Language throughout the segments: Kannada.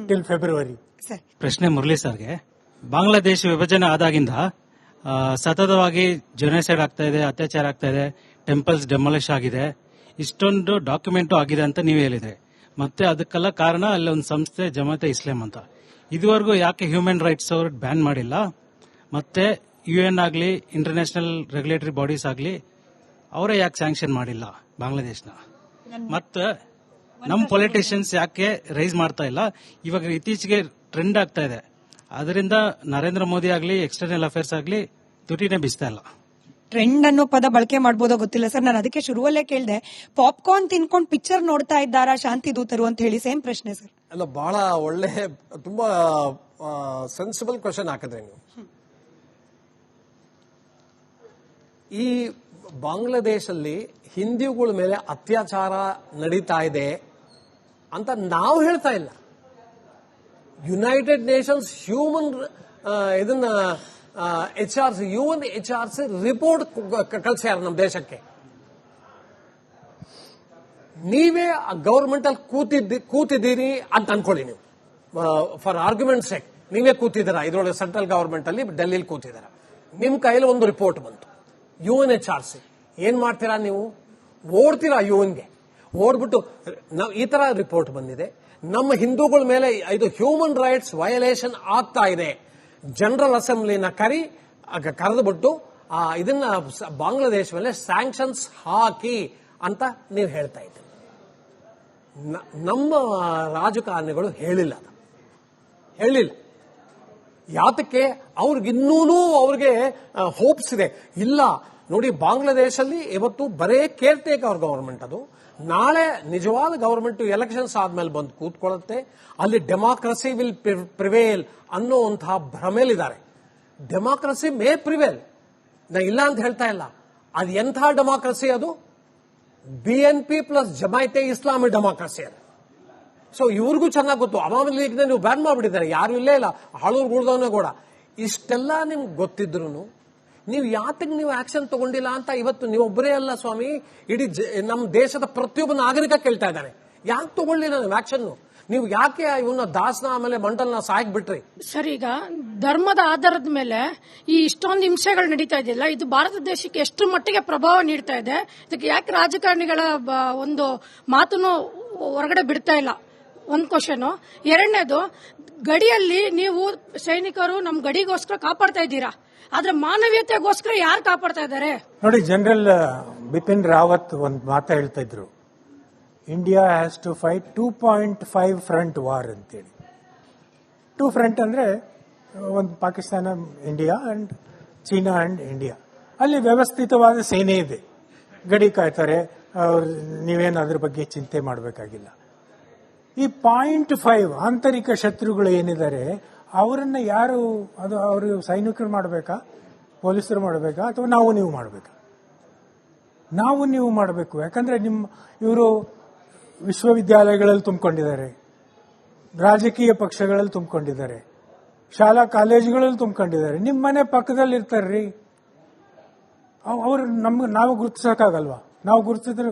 Till February. ಪ್ರಶ್ನೆ ಮುರಳಿ ಸರ್ಗೆ. ಬಾಂಗ್ಲಾದೇಶ ವಿಭಜನೆ ಆದಾಗಿಂದ ಸತತವಾಗಿ ಜೊನೋಸೈಡ್ ಆಗ್ತಾ ಇದೆ, ಅತ್ಯಾಚಾರ ಆಗ್ತಾ ಇದೆ, ಟೆಂಪಲ್ಸ್ ಡೆಮಾಲಿಷ್ ಆಗಿದೆ, ಇಷ್ಟೊಂದು ಡಾಕ್ಯುಮೆಂಟು ಆಗಿದೆ ಅಂತ ನೀವು ಹೇಳಿದ್ರೆ, ಮತ್ತೆ ಅದಕ್ಕೆಲ್ಲ ಕಾರಣ ಅಲ್ಲಿ ಒಂದು ಸಂಸ್ಥೆ ಜಮಾತೆ ಇಸ್ಲಾಂ ಅಂತ. ಇದುವರೆಗೂ ಯಾಕೆ ಹ್ಯೂಮನ್ ರೈಟ್ಸ್ ಅವರು ಬ್ಯಾನ್ ಮಾಡಿಲ್ಲ? ಮತ್ತೆ UN ಆಗಲಿ ಇಂಟರ್ನ್ಯಾಷನಲ್ ರೆಗ್ಯುಲೇಟರಿ ಬಾಡೀಸ್ ಆಗಲಿ ಅವರೇ ಯಾಕೆ ಸ್ಯಾಂಕ್ಷನ್ ಮಾಡಿಲ್ಲ ಬಾಂಗ್ಲಾದೇಶನ? ಮತ್ತೆ ನಮ್ಮ ಪೊಲಿಟಿಷಿಯನ್ಸ್ ಯಾಕೆ ರೈಸ್ ಮಾಡ್ತಾ ಇಲ್ಲ? ಇವಾಗ ಇತ್ತೀಚೆಗೆ ಟ್ರೆಂಡ್ ಆಗ್ತಾ ಇದೆ, ಅದರಿಂದ ನರೇಂದ್ರ ಮೋದಿ ಆಗಲಿ ಎಕ್ಸ್ಟರ್ನಲ್ ಅಫೇರ್ಸ್ ಆಗಲಿ ತುಟಿನೇ ಬಿಸ್ತಾ ಇಲ್ಲ. ಟ್ರೆಂಡ್ ಅನ್ನೋ ಪದ ಬಳಕೆ ಮಾಡಬಹುದೋ ಗೊತ್ತಿಲ್ಲ ಸರ್. ನಾನು ಅದಕ್ಕೆ ಶುರುವಲ್ಲೇ ಕೇಳಿದೆ, ಪಾಪ್ಕಾರ್ನ್ ತಿನ್ಕೊಂಡು ಪಿಕ್ಚರ್ ನೋಡ್ತಾ ಇದ್ದಾರಾ ಶಾಂತಿ ದೂತರು ಅಂತ ಹೇಳಿ. ಸೇಮ್ ಪ್ರಶ್ನೆ ಸರ್. ಅಲ್ಲ, ಬಹಳ ಒಳ್ಳೆ, ತುಂಬಾ ಸೆನ್ಸಿಬಲ್ ಕ್ವಶನ್ ಹಾಕಿದ್ರಿ ನೀವು. ಈ ಬಾಂಗ್ಲಾದೇಶಲ್ಲಿ ಹಿಂದೂಗಳ ಮೇಲೆ ಅತ್ಯಾಚಾರ ನಡೀತಾ ಇದೆ ಅಂತ ನಾವು ಹೇಳ್ತಾ ಇಲ್ಲ. ಯುನೈಟೆಡ್ ನೇಷನ್ಸ್ ಹ್ಯೂಮನ್ ಇದನ್ನ HR ರಿಪೋರ್ಟ್ ಕಳಿಸ್ಯಾರ ನಮ್ಮ ದೇಶಕ್ಕೆ. ನೀವೇ ಗವರ್ಮೆಂಟ್ ಅಲ್ಲಿ ಕೂತಿದ್ದೀರಿ ಅಂತ ಅನ್ಕೊಳ್ಳಿ. ನೀವು ಫಾರ್ ಆರ್ಗ್ಯುಮೆಂಟ್ ಸೇಕ್ ನೀವೇ ಕೂತಿದ್ದೀರಾ ಇದರೊಳಗೆ, ಸೆಂಟ್ರಲ್ ಗವರ್ಮೆಂಟ್ ಅಲ್ಲಿ ಡೆಲ್ಲಿಲಿ ಕೂತಿದ್ದೀರಾ. ನಿಮ್ ಕೈಯಲ್ಲಿ ಒಂದು ರಿಪೋರ್ಟ್ ಬಂತು UNHRC. ಏನ್ ಮಾಡ್ತೀರಾ ನೀವು? ಓಡ್ತೀರಾ UN ಗೆ. ಓಡ್ಬಿಟ್ಟು ಈ ತರ ರಿಪೋರ್ಟ್ ಬಂದಿದೆ, ನಮ್ಮ ಹಿಂದೂಗಳ ಮೇಲೆ ಇದು ಹ್ಯೂಮನ್ ರೈಟ್ಸ್ ವಯೋಲೇಷನ್ ಆಗ್ತಾ ಇದೆ, ಜನರಲ್ ಅಸೆಂಬ್ಲಿನ ಕರೆದುಬಿಟ್ಟು ಇದನ್ನ ಬಾಂಗ್ಲಾದೇಶ ಮೇಲೆ ಸ್ಯಾಂಕ್ಷನ್ಸ್ ಹಾಕಿ ಅಂತ ನೀವು ಹೇಳ್ತಾ ಇದ್ದೀರಿ. ನಮ್ಮ ರಾಜಕಾರಣಿಗಳು ಹೇಳಿಲ್ಲ. ಯಾತಕ್ಕೆ? ಅವ್ರಿಗೆ ಹೋಪ್ಸ್ ಇದೆ. ಇಲ್ಲ ನೋಡಿ, ಬಾಂಗ್ಲಾದೇಶಲ್ಲಿ ಇವತ್ತು ಬರೇ ಕೇರ್ ಟೇಕರ್ ಗವರ್ಮೆಂಟ್, ಅದು ನಾಳೆ ನಿಜವಾದ ಗವರ್ಮೆಂಟ್ ಎಲೆಕ್ಷನ್ಸ್ ಆದ್ಮೇಲೆ ಬಂದು ಕೂತ್ಕೊಳ್ಳುತ್ತೆ. ಅಲ್ಲಿ ಡೆಮಾಕ್ರಸಿ ವಿಲ್ ಪ್ರಿವೇಲ್ ಅನ್ನುವಂತಹ ಭ್ರಮೆಲಿದ್ದಾರೆ. ಡೆಮಾಕ್ರಸಿ ಮೇ ಪ್ರಿವೇಲ್, ನಾ ಇಲ್ಲ ಅಂತ ಹೇಳ್ತಾ ಇಲ್ಲ. ಅದು ಎಂಥ ಡೆಮಾಕ್ರಸಿ? ಅದು BNP ಪ್ಲಸ್ ಜಮಾಯಿತೆ ಇಸ್ಲಾಮಿ ಡೆಮಾಕ್ರಸಿ ಅದು. ಸೊ ಇವ್ರಿಗೂ ಚೆನ್ನಾಗಿ ಗೊತ್ತು. ಅವಾಮಿ ಲೀಗ್ನ ನೀವು ಬ್ಯಾನ್ ಮಾಡಿಬಿಟ್ಟಿದ್ದಾರೆ, ಯಾರು ಇಲ್ಲೇ ಇಲ್ಲ, ಹಾಳೂರು ಗುಡ್ದವನೇ ಕೂಡ. ಇಷ್ಟೆಲ್ಲ ನಿಮ್ಗೆ ಗೊತ್ತಿದ್ರು ನೀವು ಯಾತಕ್ಕೆ ನೀವು ಆಕ್ಷನ್ ತಗೊಂಡಿಲ್ಲ ಅಂತ ಇವತ್ತು ನೀವೊಬ್ಬರೇ ಅಲ್ಲ ಸ್ವಾಮಿ, ಇಡೀ ನಮ್ಮ ದೇಶದ ಪ್ರತಿಯೊಬ್ಬ ನಾಗರಿಕ ಕೇಳ್ತಾ ಇದ್ದಾನೆ. ಯಾಕೆ ತಗೊಳ್ಳಿಲ್ಲ ನೀವು ಆಕ್ಷನ್? ನೀವು ಯಾಕೆ ಇವನ್ನ ದಾಸನ ಆಮೇಲೆ ಮಂಡಲ್ನ ಸಾಯಕ್ ಬಿಟ್ರಿ? ಸರ್, ಈಗ ಧರ್ಮದ ಆಧಾರದ ಮೇಲೆ ಈ ಇಷ್ಟೊಂದು ಹಿಂಸೆಗಳು ನಡೀತಾ ಇದೆಯಲ್ಲ, ಇದು ಭಾರತ ದೇಶಕ್ಕೆ ಎಷ್ಟು ಮಟ್ಟಿಗೆ ಪ್ರಭಾವ ನೀಡ್ತಾ ಇದೆ? ಇದಕ್ಕೆ ಯಾಕೆ ರಾಜಕಾರಣಿಗಳ ಒಂದು ಮಾತನ್ನು ಹೊರಗಡೆ ಬಿಡ್ತಾ ಇಲ್ಲ? ಒಂದು ಕ್ವಶನ್. ಎರಡನೇದು, ಗಡಿಯಲ್ಲಿ ನೀವು ಸೈನಿಕರು ನಮ್ಮ ಗಡಿಗೋಸ್ಕರ ಕಾಪಾಡ್ತಾ ಇದ್ದೀರಾ, ಆದ್ರೆ ಮಾನವೀಯತೆಗೋಸ್ಕರ ಯಾರು ಕಾಪಾಡ್ತಾ ಇದ್ದಾರೆ? ನೋಡಿ, ಜನರಲ್ ಬಿಪಿನ್ ರಾವತ್ ಒಂದು ಮಾತಾ ಹೇಳ್ತಾ ಇದ್ರು, India has to fight 2.5 front war ಅಂತೇಳಿ. 2 ಫ್ರಂಟ್ ಅಂದ್ರೆ ಒಂದು Pakistan, India and China and India. ಅಲ್ಲಿ ವ್ಯವಸ್ಥಿತವಾದ ಸೇನೆ ಇದೆ, ಗಡಿ ಕಾಯ್ತಾರೆ, ನೀವೇನು ಅದ್ರ ಬಗ್ಗೆ ಚಿಂತೆ ಮಾಡಬೇಕಾಗಿಲ್ಲ. ಈ 0.5 ಆಂತರಿಕ ಶತ್ರುಗಳು ಏನಿದ್ದಾರೆ ಅವರನ್ನ ಯಾರು, ಅದು ಅವರು ಸೈನಿಕರು ಮಾಡಬೇಕಾ, ಪೊಲೀಸರು ಮಾಡಬೇಕಾ, ಅಥವಾ ನಾವು ನೀವು ಮಾಡಬೇಕಾ? ನಾವು ನೀವು ಮಾಡಬೇಕು. ಯಾಕಂದ್ರೆ ಇವರು ವಿಶ್ವವಿದ್ಯಾಲಯಗಳಲ್ಲಿ ತುಂಬಿಕೊಂಡಿದ್ದಾರೆ, ರಾಜಕೀಯ ಪಕ್ಷಗಳಲ್ಲಿ ತುಂಬಿಕೊಂಡಿದ್ದಾರೆ, ಶಾಲಾ ಕಾಲೇಜುಗಳಲ್ಲಿ ತುಂಬಿಕೊಂಡಿದ್ದಾರೆ. ನಿಮ್ಮ ಮನೆ ಪಕ್ಕದಲ್ಲಿ ಇರ್ತಾರ್ರಿ, ಅವರು ನಾವು ಗುರುತಿಸೋಕ್ಕಾಗಲ್ವಾ? ನಾವು ಗುರುತಿಸಿದ್ರೆ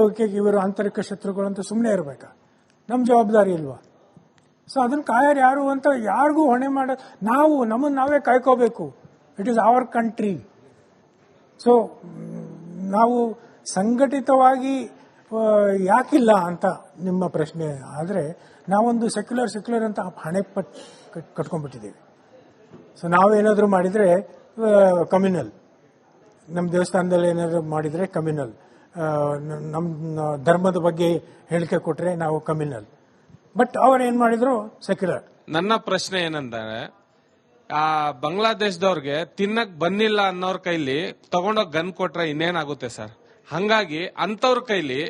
ಓಕೆ ಇವರು ಆಂತರಿಕ ಶತ್ರುಗಳು ಅಂತ ಸುಮ್ಮನೆ ಇರಬೇಕಾ? ನಮ್ಮ ಜವಾಬ್ದಾರಿ ಇಲ್ವಾ? ಸೊ ಅದನ್ನ ಕಾಯರು ಯಾರು ಅಂತ ಯಾರಿಗೂ ಹೊಣೆ ಮಾಡ, ನಮ್ಮನ್ನು ನಾವೇ ಕಾಯ್ಕೋಬೇಕು. It is our country. So ನಾವು ಸಂಘಟಿತವಾಗಿ ಯಾಕಿಲ್ಲ ಅಂತ ನಿಮ್ಮ ಪ್ರಶ್ನೆ. ಆದರೆ ನಾವೊಂದು ಸೆಕ್ಯುಲರ್ ಅಂತ ಹಣೆ ಕಟ್ಕೊಂಡ್ಬಿಟ್ಟಿದ್ದೀವಿ. ಸೊ ನಾವೇನಾದರೂ ಮಾಡಿದರೆ ಕಮ್ಯುನಲ್, ನಮ್ಮ ದೇವಸ್ಥಾನದಲ್ಲಿ ಏನಾದರೂ ಮಾಡಿದರೆ ಕಮ್ಯುನಲ್, ನಮ್ಮ ಧರ್ಮದ ಬಗ್ಗೆ ಹೇಳಿಕೆ ಕೊಟ್ರೆ ನಾವು ಕಮ್ಯುನಲ್. ಬಟ್ ಅವ್ರೇನ್ ಮಾಡಿದ್ರು ಸೆಕ್ಯುಲರ್. ನನ್ನ ಪ್ರಶ್ನೆ ಏನಂದ್ರೆ, ಬಾಂಗ್ಲಾದೇಶದವ್ರಿಗೆ ತಿನ್ನಕ್ ಬಂದಿಲ್ಲ ಅನ್ನೋರ್ ಕೈಲಿ ತಗೊಂಡೋಗ್ ಗನ್ ಕೊಟ್ರೆ ಇನ್ನೇನಾಗುತ್ತೆ ಸರ್? ಹಂಗಾಗಿ ಅಂತವ್ರ ಕೈಲಿ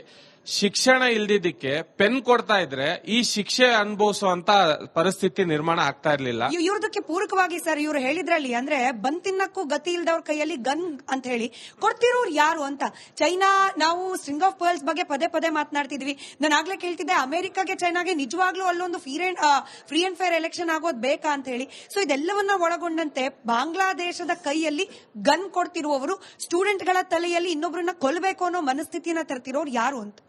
ಶಿಕ್ಷಣ ಇಲ್ದಿದ್ದಕ್ಕೆ ಪೆನ್ ಕೊಡ್ತಾ ಇದ್ರೆ ಈ ಶಿಕ್ಷೆ ಅನುಭವಿಸುವಂತ ಪರಿಸ್ಥಿತಿ ನಿರ್ಮಾಣ ಆಗ್ತಾ ಇರ್ಲಿಲ್ಲ. ಇವ್ರದಕ್ಕೆ ಪೂರಕವಾಗಿ ಸರ್, ಇವ್ರು ಹೇಳಿದ್ರಲ್ಲಿ ಅಂದ್ರೆ ಬಂದ್ ತಿನ್ನಕ್ಕೂ ಗತಿ ಇಲ್ದವ್ರ ಕೈಯಲ್ಲಿ ಗನ್ ಅಂತ ಹೇಳಿ ಕೊಡ್ತಿರೋರು ಯಾರು ಅಂತ. ಚೈನಾ, ನಾವು ಸ್ಟ್ರಿಂಗ್ ಆಫ್ ಪರ್ಲ್ಸ್ ಬಗ್ಗೆ ಪದೇ ಮಾತನಾಡ್ತಿದ್ವಿ. ನಾನು ಆಗ್ಲೇ ಕೇಳ್ತಿದ್ದೆ, ಅಮೆರಿಕಾಗೆ ಚೈನಾಗೆ ನಿಜವಾಗ್ಲೂ ಅಲ್ಲೊಂದು ಫ್ರೀ ಅಂಡ್ ಫೇರ್ ಎಲೆಕ್ಷನ್ ಆಗೋದು ಬೇಕಾ ಅಂತ ಹೇಳಿ. ಸೊ ಇದೆಲ್ಲವನ್ನ ಒಳಗೊಂಡಂತೆ ಬಾಂಗ್ಲಾದೇಶದ ಕೈಯಲ್ಲಿ ಗನ್ ಕೊಡ್ತಿರುವವರು ಸ್ಟೂಡೆಂಟ್ಗಳ ತಲೆಯಲ್ಲಿ ಇನ್ನೊಬ್ಬರನ್ನ ಕೊಲ್ಲಬೇಕು ಅನ್ನೋ ಮನಸ್ಥಿತಿಯನ್ನ ತರ್ತಿರೋರು ಯಾರು ಅಂತ.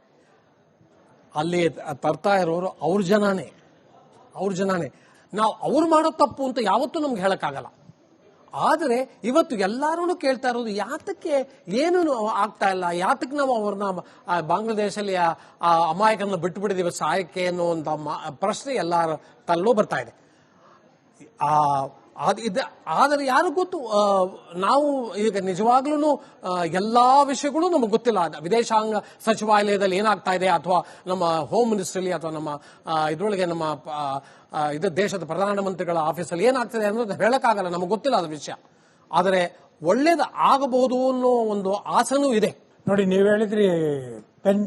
ಅಲ್ಲಿ ತರ್ತಾ ಇರೋರು ಅವ್ರ ಜನನೇ, ಅವ್ರ ಜನನೇ. ನಾವು ಅವ್ರು ಮಾಡೋ ತಪ್ಪು ಅಂತ ಯಾವತ್ತೂ ನಮ್ಗೆ ಹೇಳಕ್ಕಾಗಲ್ಲ. ಆದರೆ ಇವತ್ತು ಎಲ್ಲರೂ ಕೇಳ್ತಾ ಇರೋದು ಯಾತಕ್ಕೆ ಏನು ಆಗ್ತಾ ಇಲ್ಲ, ಯಾತಕ್ಕೆ ನಾವು ಅವ್ರನ್ನ ಬಾಂಗ್ಲಾದೇಶಲ್ಲಿ ಆ ಅಮಾಯಕರನ್ನ ಬಿಟ್ಟು ಬಿಟ್ಟಿದ್ದೀವಿ ಸಾಯಕ್ಕೆ ಅನ್ನುವಂಥ ಪ್ರಶ್ನೆ ಎಲ್ಲರ ತಲ್ಲೂ ಬರ್ತಾ ಇದೆ. ಆದರೆ ಯಾರು ಗೊತ್ತು, ನಾವು ಈಗ ನಿಜವಾಗ್ಲೂ ಎಲ್ಲಾ ವಿಷಯಗಳು ನಮಗೆ ಗೊತ್ತಿಲ್ಲ. ವಿದೇಶಾಂಗ ಸಚಿವಾಲಯದಲ್ಲಿ ಏನಾಗ್ತಾ ಇದೆ, ಅಥವಾ ನಮ್ಮ ಹೋಮ್ ಮಿನಿಸ್ಟ್ರಿಲಿ, ಅಥವಾ ನಮ್ಮ ಇದರೊಳಗೆ ನಮ್ಮ ಇದು ದೇಶದ ಪ್ರಧಾನಮಂತ್ರಿಗಳ ಆಫೀಸಲ್ಲಿ ಏನಾಗ್ತದೆ ಅನ್ನೋದು ಹೇಳಕ್ಕಾಗಲ್ಲ, ನಮಗೆ ಗೊತ್ತಿಲ್ಲ ಅದ ವಿಷಯ. ಆದರೆ ಒಳ್ಳೇದು ಆಗಬಹುದು ಅನ್ನೋ ಒಂದು ಆಸೆನೂ ಇದೆ. ನೋಡಿ, ನೀವು ಹೇಳಿದ್ರಿ ಪೆನ್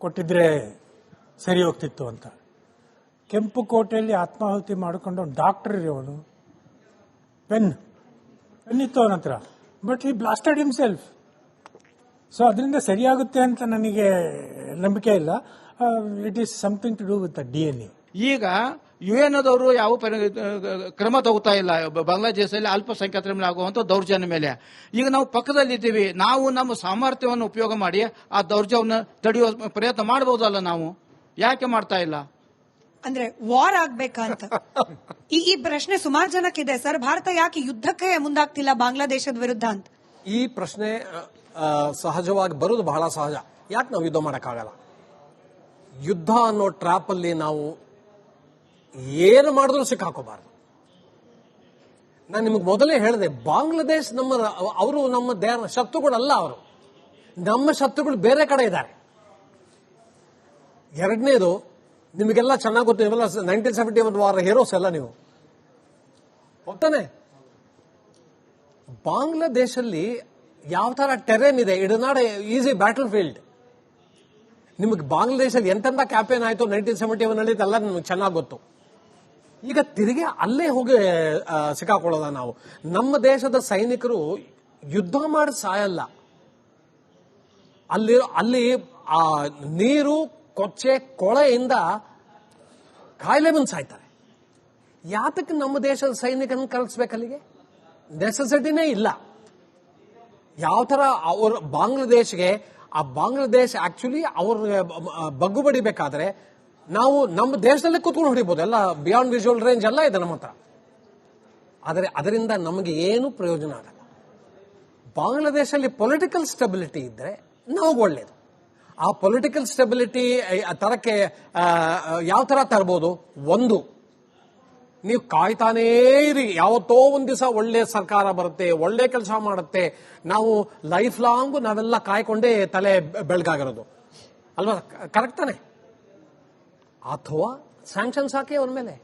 ಕೊಟ್ಟಿದ್ರೆ ಸರಿ ಹೋಗ್ತಿತ್ತು ಅಂತ. ಕೆಂಪು ಕೋಟೆಯಲ್ಲಿ ಆತ್ಮಾಹುತಿ ಮಾಡಿಕೊಂಡು ಡಾಕ್ಟರ್ ಅವನು, ಪೆನ್ ಇತ್ತು ಅವನ ಹತ್ರ, but he blasted himself. So ಅದರಿಂದ ಸರಿಯಾಗುತ್ತೆ ಅಂತ ನನಗೆ ನಂಬಿಕೆ ಇಲ್ಲ. It is something to do with DNA. ಈಗ UN ದವರು ಯಾವ ಕ್ರಮ ತಗೋತಾ ಇಲ್ಲ ಬಾಂಗ್ಲಾದೇಶದಲ್ಲಿ ಅಲ್ಪಸಂಖ್ಯಾತರ ಮೇಲೆ ಆಗುವಂತ ದೌರ್ಜನ್ಯ ಮೇಲೆ. ಈಗ ನಾವು ಪಕ್ಕದಲ್ಲಿದ್ದೀವಿ, ನಾವು ನಮ್ಮ ಸಾಮರ್ಥ್ಯವನ್ನು ಉಪಯೋಗ ಮಾಡಿ ಆ ದೌರ್ಜನ್ಯವನ್ನು ತಡೆಯುವ ಪ್ರಯತ್ನ ಮಾಡಬಹುದಲ್ಲ, ನಾವು ಯಾಕೆ ಮಾಡ್ತಾ ಇಲ್ಲ? ಅಂದ್ರೆ ವಾರ್ ಆಗ್ಬೇಕಂತ ಈ ಪ್ರಶ್ನೆ ಸುಮಾರು ಜನಕ್ಕಿದೆ ಸರ್. ಭಾರತ ಯಾಕೆ ಯುದ್ಧಕ್ಕೆ ಮುಂದಾಗ್ತಿಲ್ಲ ಬಾಂಗ್ಲಾದೇಶದ ವಿರುದ್ಧ ಅಂತ ಈ ಪ್ರಶ್ನೆ ಸಹಜವಾಗಿ ಬರೋದು ಬಹಳ ಸಹಜ. ಯಾಕೆ ನಾವು ಯುದ್ಧ ಮಾಡಕ್ಕಾಗಲ್ಲ? ಯುದ್ಧ ಅನ್ನೋ ಟ್ರ್ಯಾಪ್ ಅಲ್ಲಿ ನಾವು ಏನು ಮಾಡಿದ್ರು ಸಿಕ್ಕಾಕೋಬಾರ್ದು. ನಾನು ನಿಮಗೆ ಮೊದಲೇ ಹೇಳಿದೆ, ಬಾಂಗ್ಲಾದೇಶ್ ಅವರು ನಮ್ಮ ಶತ್ರುಗಳಲ್ಲ. ಅವರು ನಮ್ಮ ಶತ್ರುಗಳು ಬೇರೆ ಕಡೆ ಇದ್ದಾರೆ. ಎರಡನೇದು, ನಿಮಗೆಲ್ಲ ಚೆನ್ನಾಗಿ ಗೊತ್ತು, ನೀವೆಲ್ಲ 1971 ವಾರ ಹೀರೋಸ್ ಎಲ್ಲ ನೀವು ಗೊತ್ತಾನೆ. ಬಾಂಗ್ಲಾದೇಶಲ್ಲಿ ಯಾವ ತರ ಟೆರೇನ್ ಇದೆ, it is not easy battle field. ನಿಮಗೆ ಬಾಂಗ್ಲಾದೇಶಲ್ಲಿ ಎಂತೆಂಥ ಕ್ಯಾಂಪೇನ್ ಆಯಿತು 1971 ನಲ್ಲಿ ಎಲ್ಲ ನಿಮಗೆ ಚೆನ್ನಾಗಿ ಗೊತ್ತು. ಈಗ ತಿರುಗಿ ಅಲ್ಲೇ ಹೋಗಿ ಸಿಕ್ಕಾಕೊಳ್ಳೋದ ನಾವು. ನಮ್ಮ ದೇಶದ ಸೈನಿಕರು ಯುದ್ಧ ಮಾಡಿ ಸಾಯಲ್ಲ, ಅಲ್ಲಿ ಆ ನೀರು ಕೊಚ್ಚೆ ಕೊಳೆಯಿಂದ ಕಾಯಿಲೆ ಬಂದು ಸಾಯ್ತಾರೆ. ಯಾತಕ್ಕೆ ನಮ್ಮ ದೇಶದ ಸೈನಿಕರನ್ನು ಕಳಿಸ್ಬೇಕಲ್ಲಿಗೆ? ನೆಸೆಸಿಟಿನೇ ಇಲ್ಲ. ಯಾವ ತರ ಅವ್ರ ಬಾಂಗ್ಲಾದೇಶ್ಗೆ, ಆ ಬಾಂಗ್ಲಾದೇಶ್ ಆಕ್ಚುಲಿ ಅವ್ರ ಬಗ್ಗು ಬಡಿಬೇಕಾದ್ರೆ ನಾವು ನಮ್ಮ ದೇಶದಲ್ಲೇ ಕೂತ್ಕೊಂಡು ಹೊಡಿಬಹುದು. ಎಲ್ಲ ಬಿಯಾಂಡ್ ವಿಜುವಲ್ ರೇಂಜ್ ಎಲ್ಲ ಇದೆ ನಮ್ಮ ಹತ್ರ. ಆದರೆ ಅದರಿಂದ ನಮಗೆ ಏನು ಪ್ರಯೋಜನ ಆಗಲ್ಲ. ಬಾಂಗ್ಲಾದೇಶಲ್ಲಿ ಪೊಲಿಟಿಕಲ್ ಸ್ಟೆಬಿಲಿಟಿ ಇದ್ರೆ ನಮಗೆ ಒಳ್ಳೇದು. ಆ ಪೊಲಿಟಿಕಲ್ ಸ್ಟೆಬಿಲಿಟಿ ತರಕ್ಕೆ ಯಾವ ತರ ತರಬಹುದು? ಒಂದು, ನೀವು ಕಾಯ್ತಾನೇ ಇರಿ, ಯಾವತ್ತೋ ಒಂದ್ ದಿವಸ ಒಳ್ಳೆ ಸರ್ಕಾರ ಬರುತ್ತೆ, ಒಳ್ಳೆ ಕೆಲಸ ಮಾಡುತ್ತೆ, ನಾವು ಲೈಫ್ ಲಾಂಗ್ ನಾವೆಲ್ಲ ಕಾಯ್ಕೊಂಡೇ ತಲೆ ಬೆಳಗಾಗಿರೋದು ಅಲ್ವಾ? ಕರೆಕ್ಟ್ ತಾನೆ? ಅಥವಾ ಸ್ಯಾಂಕ್ಷನ್ಸ್ ಹಾಕಿ ಅವ್ರ ಮೇಲೆ.